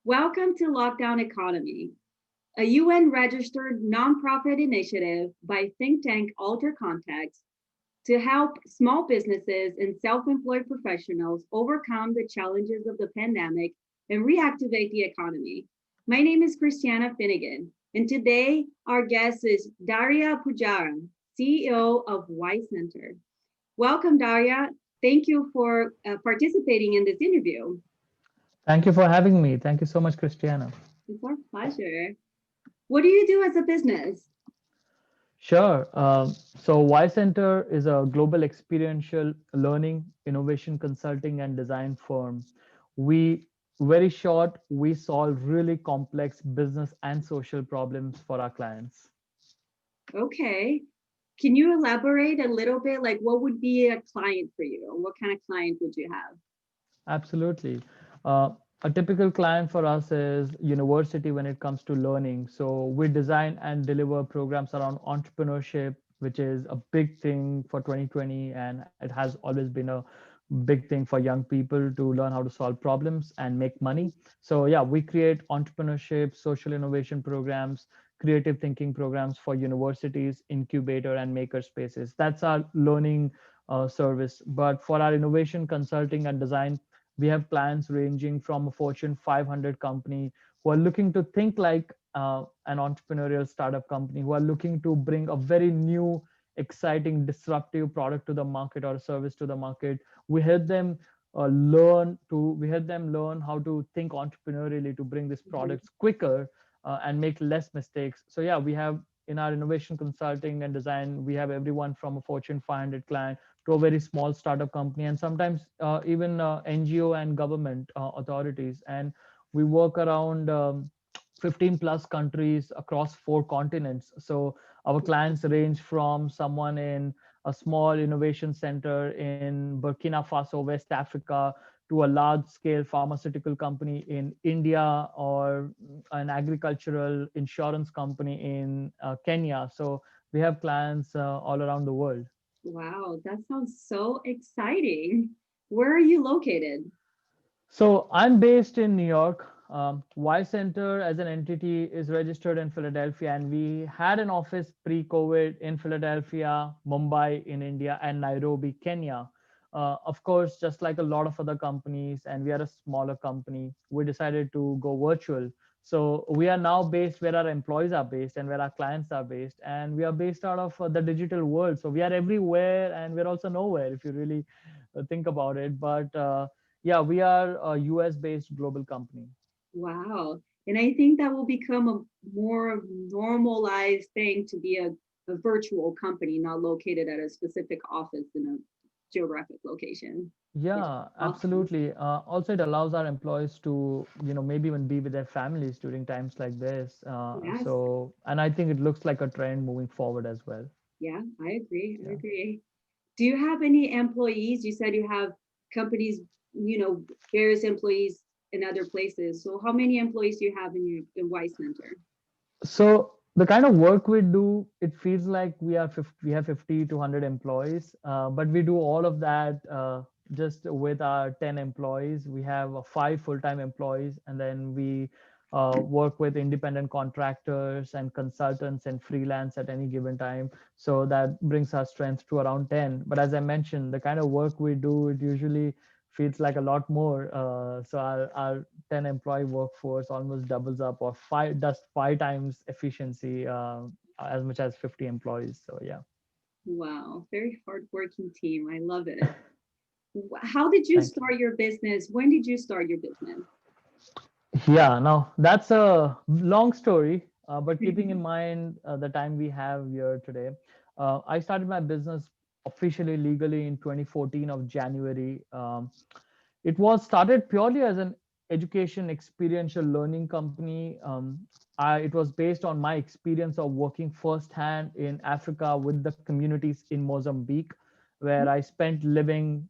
Welcome to LockdownEconomy, a UN-registered nonprofit initiative by think tank AlterContacts to help small businesses and self-employed professionals overcome the challenges of the pandemic and reactivate the economy. My name is Christiana Finnegan, and today our guest is Dhairya Pujara, CEO of Ycenter. Welcome, Dhairya. Thank you for participating in this interview. Thank you for having me. Thank you so much, Christiana. It's our pleasure. What do you do as a business? Sure. So Ycenter is a global experiential learning, innovation consulting, and design firm. We, very short, we solve really complex business and social problems for our clients. Okay. Can you elaborate a little bit? Like, what would be a client for you? What kind of client would you have? Absolutely. A typical client for us is university when it comes to learning. So we design and deliver programs around entrepreneurship, which is a big thing for 2020, and it has always been a big thing for young people to learn how to solve problems and make money. So yeah, we create entrepreneurship, social innovation programs, creative thinking programs for universities, incubator and maker spaces. That's our learning service. But for our innovation consulting and design, we have clients ranging from a Fortune 500 company who are looking to think like an entrepreneurial startup company, who are looking to bring a very new, exciting, disruptive product to the market or service to the market. We help them learn how to think entrepreneurially to bring these Mhm. products quicker and make less mistakes. So yeah, we have in our innovation consulting and design, we have everyone from a Fortune 500 client to a very small startup company, and sometimes even NGO and government authorities. And we work around 15 plus countries across 4 continents. So our clients range from someone in a small innovation center in Burkina Faso, West Africa, to a large scale pharmaceutical company in India, or an agricultural insurance company in Kenya. So we have clients all around the world. Wow, that sounds so exciting. Where are you located? So I'm based in New York. Y Center as an entity is registered in Philadelphia, and we had an office pre-COVID in Philadelphia, Mumbai in India, and Nairobi, Kenya. Of course, just like a lot of other companies, and we are a smaller company, we decided to go virtual. So we are now based where our employees are based and where our clients are based, and we are based out of the digital world. So we are everywhere, and we're also nowhere if you really think about it. But yeah, we are a US based global company. Wow. And I think that will become a more normalized thing to be a virtual company, not located at a specific office in a geographic location, which is Yeah, awesome. absolutely. Also, it allows our employees to, maybe even be with their families during times like this. Yes. And I think it looks like a trend moving forward as well. Yeah, I agree. I Yeah. agree. Do you have any employees? You said you have companies, various employees in other places. So how many employees do you have in your in Y Center? So the kind of work we do, it feels like we have 50 to 100 employees, but we do all of that just with our 10 employees. We have 5 full-time employees, and then we work with independent contractors and consultants and freelance at any given time. So that brings our strength to around 10. But as I mentioned, the kind of work we do, it usually feels like a lot more. So our 10 employee workforce almost doubles up, or does 5 times efficiency as much as 50 employees. So yeah. Wow, very hardworking team. I love it. How did you Thank you. start your business? When did you start your business? Yeah, now that's a long story, but keeping in mind the time we have here today, I started my business officially legally in 2014 of January. It was started purely as an education experiential learning company. It was based on my experience of working firsthand in Africa with the communities in Mozambique, where I spent living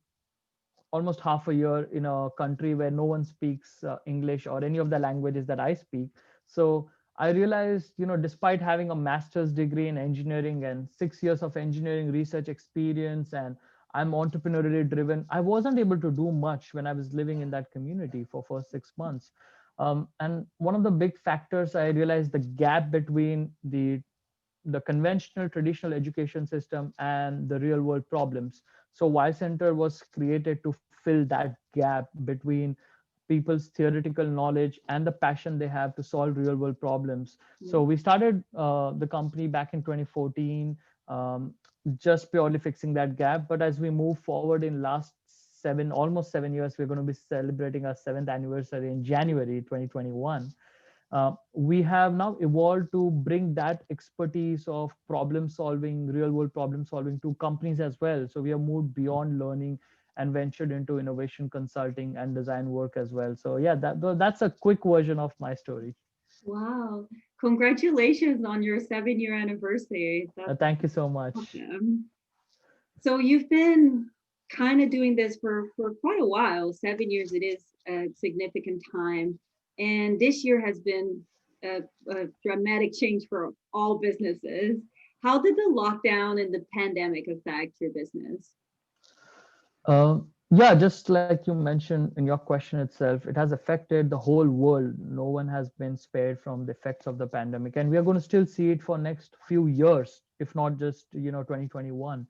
almost half a year in a country where no one speaks English or any of the languages that I speak. So I realized, despite having a master's degree in engineering and 6 years of engineering research experience, and I'm entrepreneurially driven, I wasn't able to do much when I was living in that community for first 6 months. And one of the big factors I realized, the gap between the conventional traditional education system and the real world problems. So Y Center was created to fill that gap between people's theoretical knowledge and the passion they have to solve real world problems. Yeah. So we started the company back in 2014, um, just purely fixing that gap. But as we move forward in last almost 7 years, we're going to be celebrating our 7th anniversary in January 2021. We have now evolved to bring that expertise of problem solving, real world problem solving to companies as well. So we have moved beyond learning and ventured into innovation consulting and design work as well. So yeah, that's a quick version of my story. Wow. Congratulations on your 7-year anniversary. That's Thank you so much. awesome. So you've been kind of doing this for quite a while. 7 years, it is a significant time. And this year has been a dramatic change for all businesses. How did the lockdown and the pandemic affect your business? Yeah, just like you mentioned in your question itself, it has affected the whole world. No one has been spared from the effects of the pandemic, and we are going to still see it for next few years, if not just 2021.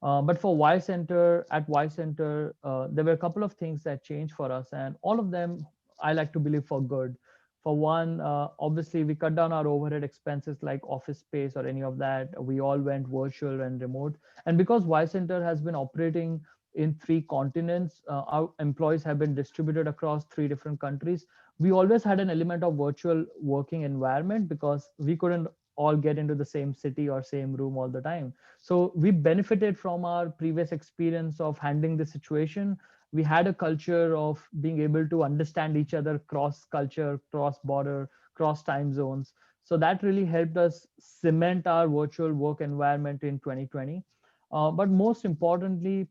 But for Y Center, at Y Center, there were a couple of things that changed for us, and all of them I like to believe for good. For one, obviously, we cut down our overhead expenses like office space or any of that. We all went virtual and remote. And because Y Center has been operating in 3 continents, our employees have been distributed across 3 different countries. We always had an element of virtual working environment because we couldn't all get into the same city or same room all the time. So we benefited from our previous experience of handling the situation. We had a culture of being able to understand each other cross culture, cross border, cross time zones. So that really helped us cement our virtual work environment in 2020. But most importantly,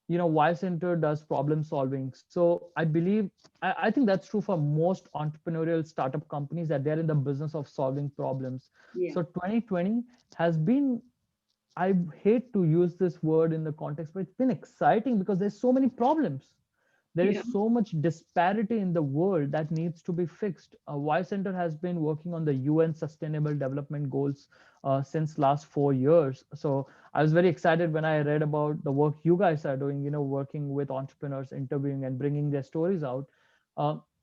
Y Center does problem solving. So I believe, I think that's true for most entrepreneurial startup companies, that they're in the business of solving problems. Yeah. So 2020 has been, I hate to use this word in the context, but it's been exciting because there's so many problems. There Yeah. is so much disparity in the world that needs to be fixed. Y Center has been working on the UN Sustainable Development Goals since last 4 years. So I was very excited when I read about the work you guys are doing, working with entrepreneurs, interviewing and bringing their stories out.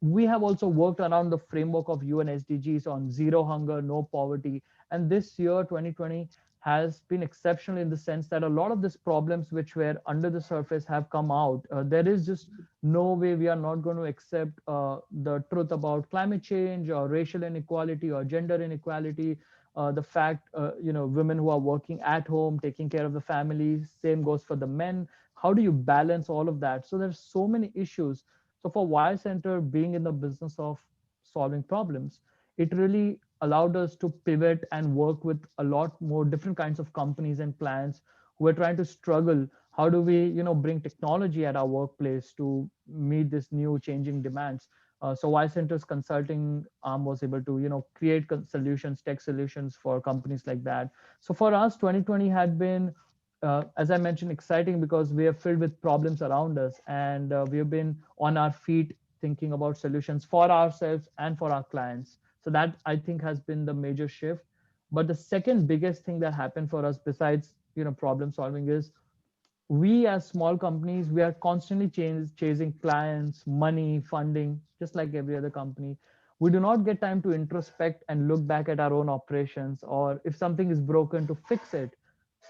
We have also worked around the framework of UN SDGs on zero hunger, no poverty. And this year, 2020, has been exceptional in the sense that a lot of these problems which were under the surface have come out. There is just no way we are not going to accept the truth about climate change or racial inequality or gender inequality. The fact, women who are working at home, taking care of the family, same goes for the men. How do you balance all of that? So there's so many issues. So for Y Center being in the business of solving problems, it really allowed us to pivot and work with a lot more different kinds of companies and clients who are trying to struggle. How do we bring technology at our workplace to meet this new changing demands? So Y Center's consulting arm was able to create solutions, tech solutions for companies like that. So for us, 2020 had been, as I mentioned, exciting because we are filled with problems around us, and we have been on our feet thinking about solutions for ourselves and for our clients. So that, I think, has been the major shift. But the second biggest thing that happened for us, besides problem solving, is we as small companies, we are constantly chasing clients, money, funding, just like every other company. We do not get time to introspect and look back at our own operations, or if something is broken, to fix it.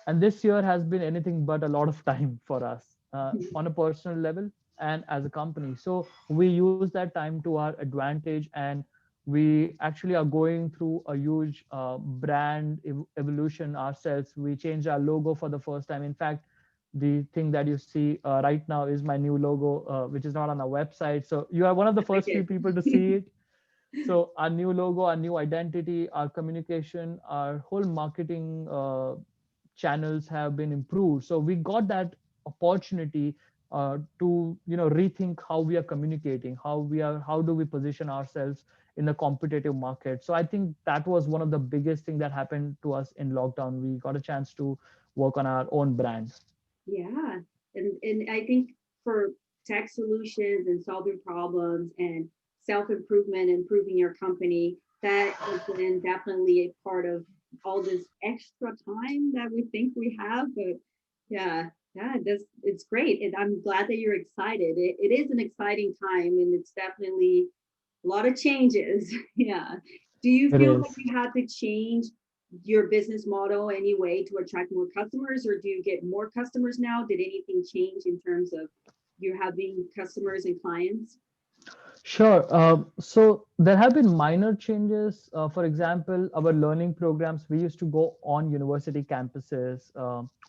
And this year has been anything but a lot of time for us, on a personal level and as a company. So we use that time to our advantage, and we actually are going through a huge brand evolution ourselves. We changed our logo for the first time. In fact, the thing that you see right now is my new logo, which is not on our website. So you are one of the I first few did. people to see it. So our new logo, our new identity, our communication, our whole marketing channels have been improved. So we got that opportunity to rethink how we are communicating, how do we position ourselves in the competitive market. So I think that was one of the biggest thing that happened to us in lockdown. We got a chance to work on our own brand. Yeah. And I think for tech solutions and solving problems and self-improvement, improving your company, that has been definitely a part of all this extra time that we think we have. But yeah, yeah, it's great. And I'm glad that you're excited. It is an exciting time, and it's definitely a lot of changes. Yeah. Do you It feel like is. you had to change your business model anyway to attract more customers, or do you get more customers now? Did anything change in terms of you having customers and clients? Sure. So there have been minor changes. For example, our learning programs, we used to go on university campuses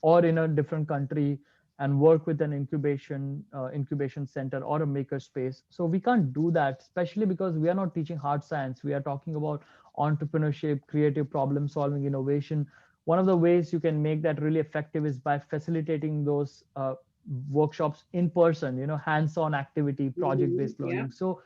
or in a different country and work with an incubation center or a maker space. So we can't do that, especially because we are not teaching hard science. We are talking about entrepreneurship, creative problem solving, innovation. One of the ways you can make that really effective is by facilitating those workshops in person, hands-on activity, Mhm. project-based Yeah. learning. So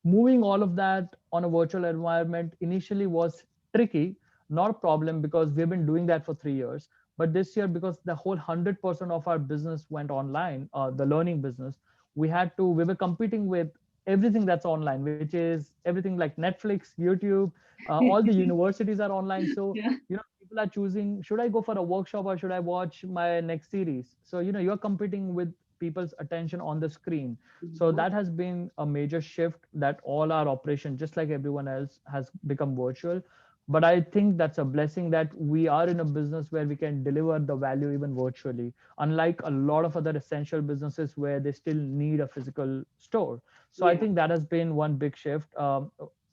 moving all of that on a virtual environment initially was tricky, not a problem because we've been doing that for 3 years. But this year, because the whole 100% of our business went online, the learning business, we were competing with everything that's online, which is everything like Netflix, YouTube, all the universities are online. So, Yeah. people are choosing, should I go for a workshop or should I watch my next series? So, you're competing with people's attention on the screen. So Yeah. that has been a major shift, that all our operation, just like everyone else, has become virtual. But I think that's a blessing that we are in a business where we can deliver the value even virtually, unlike a lot of other essential businesses where they still need a physical store. So I Yeah. think that has been one big shift.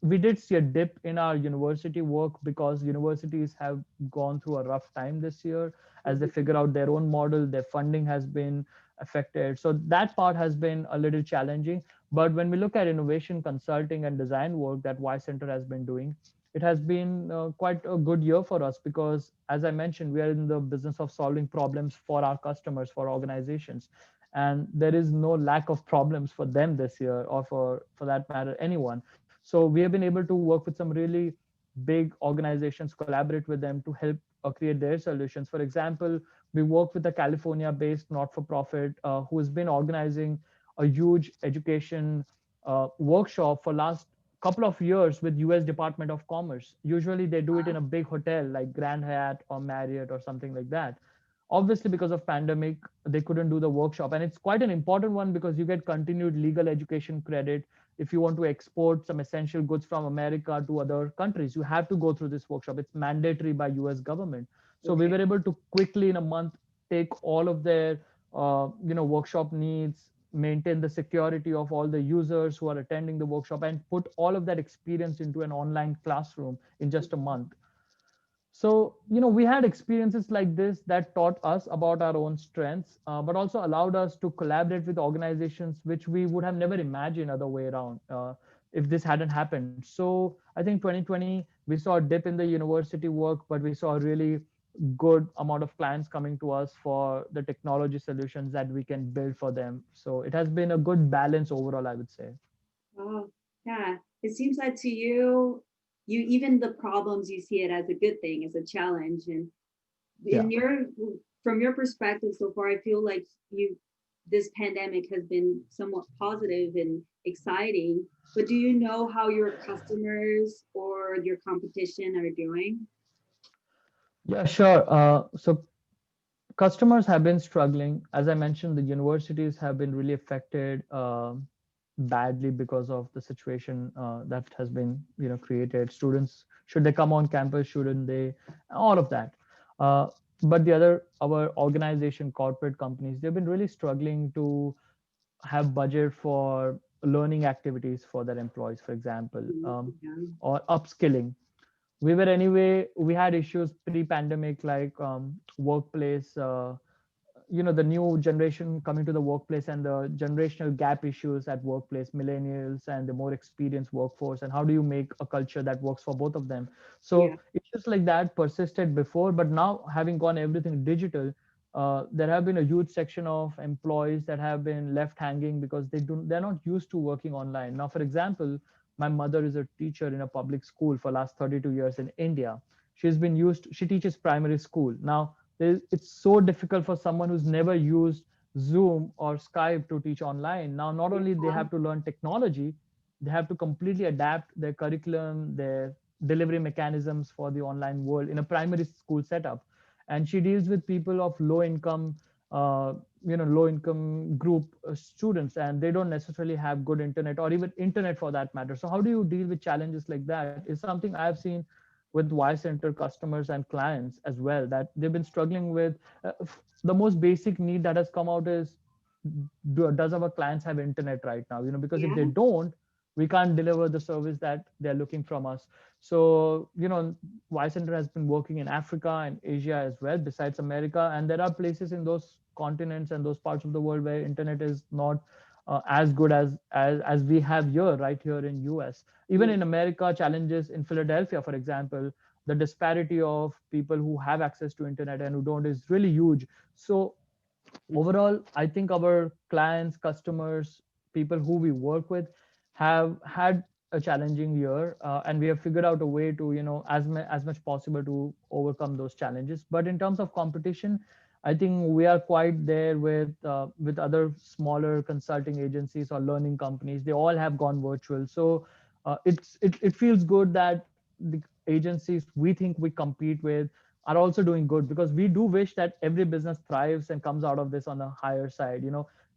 We did see a dip in our university work because universities have gone through a rough time this year as they Mhm. figure out their own model. Their funding has been affected. So that part has been a little challenging. But when we look at innovation consulting and design work that Ycenter has been doing, it has been quite a good year for us because, as I mentioned, we are in the business of solving problems for our customers, for organizations. And there is no lack of problems for them this year, or for that matter, anyone. So we have been able to work with some really big organizations, collaborate with them to help create their solutions. For example, we work with a California-based not-for-profit who has been organizing a huge education workshop for last couple of years with US Department of Commerce. Usually they do it in a big hotel like Grand Hyatt or Marriott or something like that. Obviously, because of pandemic, they couldn't do the workshop, and it's quite an important one because you get continued legal education credit. If you want to export some essential goods from America to other countries, you have to go through this workshop. It's mandatory by US government. So we Okay. were able to quickly in a month take all of their workshop needs, maintain the security of all the users who are attending the workshop, and put all of that experience into an online classroom in just a month. So, we had experiences like this that taught us about our own strengths, but also allowed us to collaborate with organizations which we would have never imagined other way around if this hadn't happened. So I think 2020, we saw a dip in the university work, but we saw a really good amount of clients coming to us for the technology solutions that we can build for them. So it has been a good balance overall, I would say. Oh, yeah. It seems like to you, you even the problems you see it as a good thing, as a challenge. And Yeah. in your from your perspective so far, I feel like you this pandemic has been somewhat positive and exciting. But do you know how your customers or your competition are doing? Yeah, sure. So customers have been struggling. As I mentioned, the universities have been really affected badly because of the situation that has been, created. Students, should they come on campus? Shouldn't they? All of that. Uh, but our organization, corporate companies, they've been really struggling to have budget for learning activities for their employees, for example, Mhm. Yeah. or upskilling. We had issues pre-pandemic like workplace, the new generation coming to the workplace and the generational gap issues at workplace, millennials and the more experienced workforce, and how do you make a culture that works for both of them. Yeah. So issues like that persisted before, but now having gone everything digital, there have been a huge section of employees that have been left hanging because they're not used to working online. Now, for example, my mother is a teacher in a public school for last 32 years in India. She teaches primary school. Now, it's so difficult for someone who's never used Zoom or Skype to teach online. Now, not only they Yeah. have to learn technology, they have to completely adapt their curriculum, their delivery mechanisms for the online world in a primary school setup. And she deals with people of low income, uh, low income group students, and they don't necessarily have good internet or even internet for that matter. So how do you deal with challenges like that is something I've seen with Ycenter customers and clients as well, that they've been struggling with. The most basic need that has come out is, does our clients have internet right now? Because if they Yeah. don't, we can't deliver the service that they're looking from us. So Y Center has been working in Africa and Asia as well, besides America, and there are places in those continents and those parts of the world where internet is not as good as we have here, right here in US. Even Yeah. in America, challenges in Philadelphia, for example, the disparity of people who have access to internet and who don't is really huge. So overall, I think our clients, customers, people who we work with have had a challenging year, and we have figured out a way to, as much possible to overcome those challenges. But in terms of competition, I think we are quite there with other smaller consulting agencies or learning companies. They all have gone virtual. So it feels good that the agencies we think we compete with are also doing good, because we do wish that every business thrives and comes out of this on a higher side.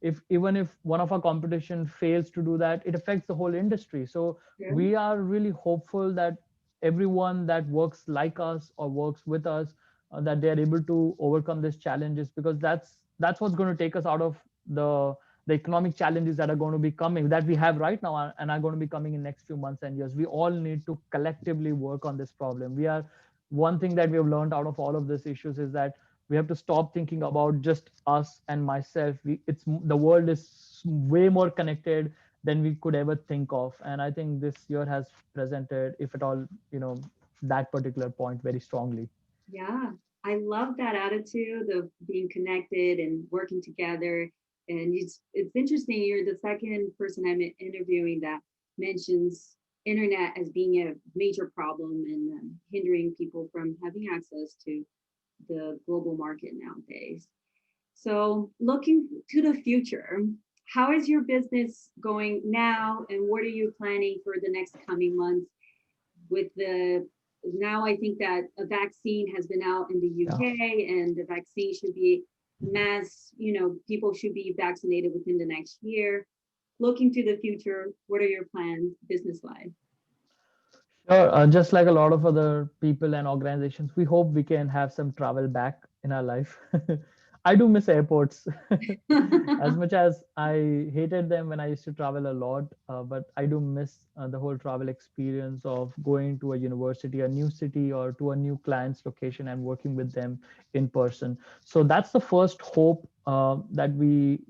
If even if one of our competition fails to do that, it affects the whole industry. So Sure. we are really hopeful that everyone that works like us or works with us, that they are able to overcome these challenges, because that's what's going to take us out of the economic challenges that are going to be coming, that we have right now, and are going to be coming in next few months and years. We all need to collectively work on this problem. We are One thing that we have learned out of all of these issues is that we have to stop thinking about just us and myself. The world is way more connected than we could ever think of, and I think this year has presented, if at all, that particular point very strongly. Yeah, I love that attitude of being connected and working together. And it's interesting. You're the second person I'm interviewing that mentions internet as being a major problem and hindering people from having access to the global market nowadays. So, looking to the future, how is your business going now, and what are you planning for the next coming months? With the Now I think that a vaccine has been out in the Yeah. UK, and the vaccine should be people should be vaccinated within the next year. Looking to the future, what are your plans business wise? Sure. Just like a lot of other people and organizations, we hope we can have some travel back in our life. I do miss airports. As much as I hated them when I used to travel a lot, but I do miss the whole travel experience of going to a university, a new city, or to a new client's location and working with them in person. So that's the first hope that we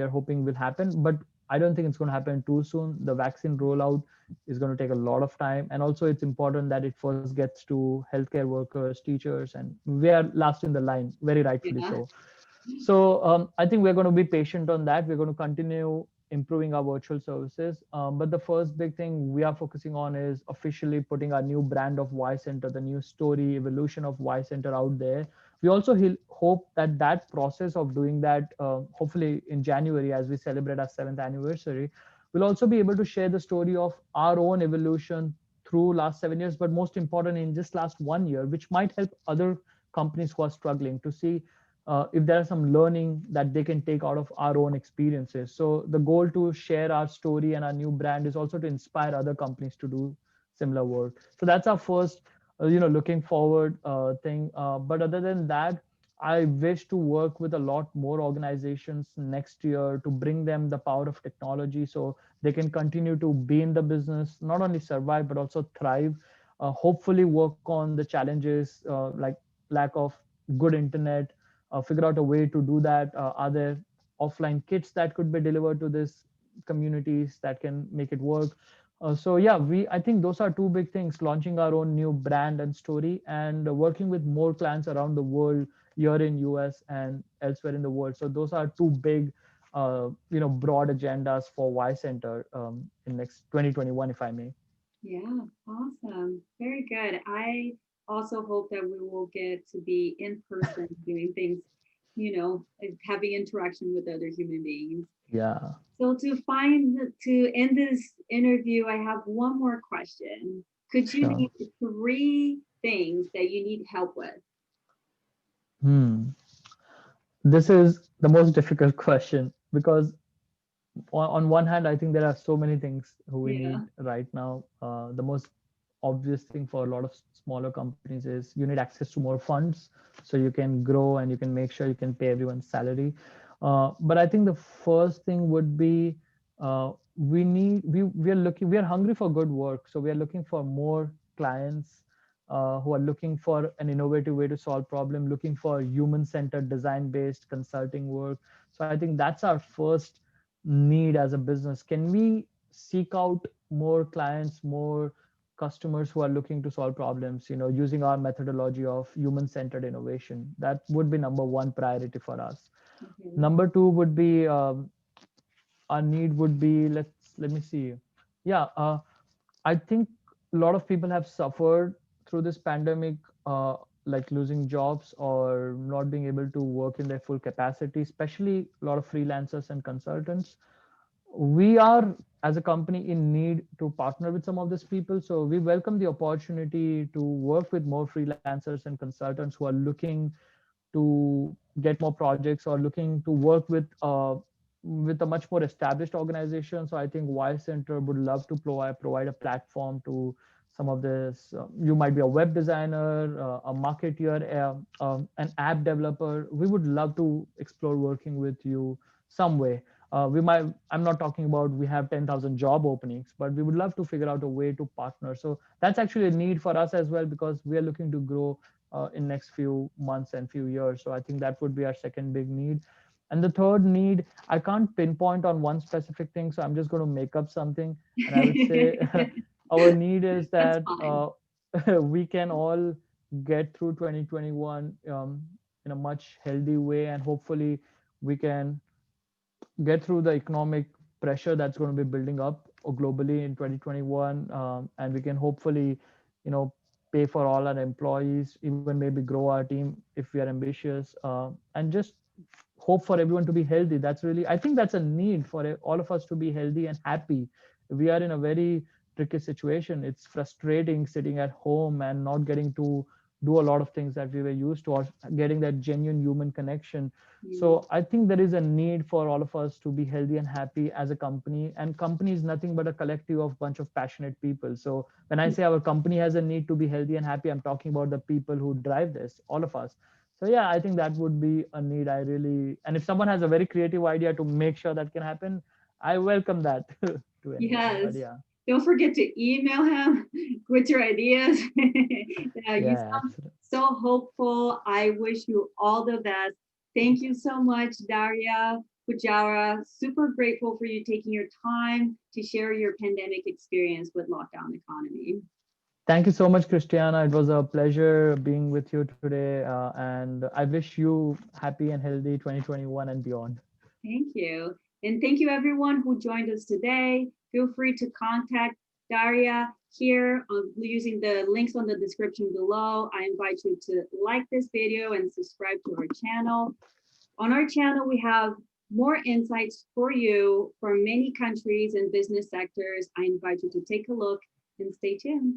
are hoping will happen. But I don't think it's going to happen too soon. The vaccine rollout is going to take a lot of time, and also it's important that it first gets to healthcare workers, teachers, and we are last in the line, very rightfully Yeah. so. So I think we're going to be patient on that. We're going to continue improving our virtual services. But the first big thing we are focusing on is officially putting our new brand of Y Center, the new story evolution of Y Center out there. We also hope that that process of doing that, hopefully in January, as we celebrate our 7th anniversary, we'll also be able to share the story of our own evolution through last 7 years, but most important in just last 1 year, which might help other companies who are struggling to see if there are some learning that they can take out of our own experiences. So the goal to share our story and our new brand is also to inspire other companies to do similar work. So that's our first, looking forward thing. But other than that, I wish to work with a lot more organizations next year to bring them the power of technology so they can continue to be in the business, not only survive, but also thrive. Hopefully work on the challenges like lack of good internet, figure out a way to do that. Are there offline kits that could be delivered to this communities that can make it work? So yeah, I think those are two big things: launching our own new brand and story, and working with more clients around the world, here in US and elsewhere in the world. So those are two big, broad agendas for Y Center in next 2021, if I may. Yeah, awesome. Very good. I also hope that we will get to be in person doing things having interaction with other human beings. Yeah. So to end this interview, I have one more question. Could you Sure. name three things that you need help with? Hmm. This is the most difficult question because on one hand, I think there are so many things we need Yeah. right now. The most obvious thing for a lot of smaller companies is you need access to more funds so you can grow and you can make sure you can pay everyone's salary. But I think the first thing would be we are hungry for good work, so we are looking for more clients who are looking for an innovative way to solve problem, looking for human-centered design-based consulting work. So I think that's our first need as a business. Can we seek out more clients, more customers who are looking to solve problems, using our methodology of human-centered innovation? That would be number one priority for us. Okay. Number two would be our need would be, let me see. Yeah, I think a lot of people have suffered through this pandemic, like losing jobs or not being able to work in their full capacity, especially a lot of freelancers and consultants. We are, as a company, in need to partner with some of these people. So we welcome the opportunity to work with more freelancers and consultants who are looking to get more projects or looking to work with a much more established organization. So I think Ycenter would love to provide a platform to some of this. You might be a web designer, a marketer, an app developer. We would love to explore working with you some way. We might. I'm not talking about we have 10,000 job openings, but we would love to figure out a way to partner. So that's actually a need for us as well because we are looking to grow in next few months and few years. So I think that would be our second big need. And the third need, I can't pinpoint on one specific thing, so I'm just going to make up something. And I would say our need is That's that fine. we can all get through 2021 in a much healthy way, and hopefully we can get through the economic pressure that's going to be building up globally in 2021, and we can hopefully, pay for all our employees, even maybe grow our team if we are ambitious, and just hope for everyone to be healthy. That's really, I think that's a need for all of us to be healthy and happy. We are in a very tricky situation. It's frustrating sitting at home and not getting to do a lot of things that we were used to, or getting that genuine human connection. Yeah. So I think there is a need for all of us to be healthy and happy as a company. And company is nothing but a collective of bunch of passionate people. So when I say our company has a need to be healthy and happy, I'm talking about the people who drive this, all of us. So yeah, I think that would be a need. And if someone has a very creative idea to make sure that can happen, I welcome that to anyone. But Yes. yeah, Don't forget to email him with your ideas. Yeah, you yeah, sound absolutely. so hopeful. I wish you all the best. Thank you so much, Dhairya Pujara. Super grateful for you taking your time to share your pandemic experience with Lockdown Economy. Thank you so much, Christiana. It was a pleasure being with you today, and I wish you happy and healthy 2021 and beyond. Thank you. And thank you everyone who joined us today. Feel free to contact Daria here using the links on the description below. I invite you to like this video and subscribe to our channel. On our channel, we have more insights for you from many countries and business sectors. I invite you to take a look and stay tuned.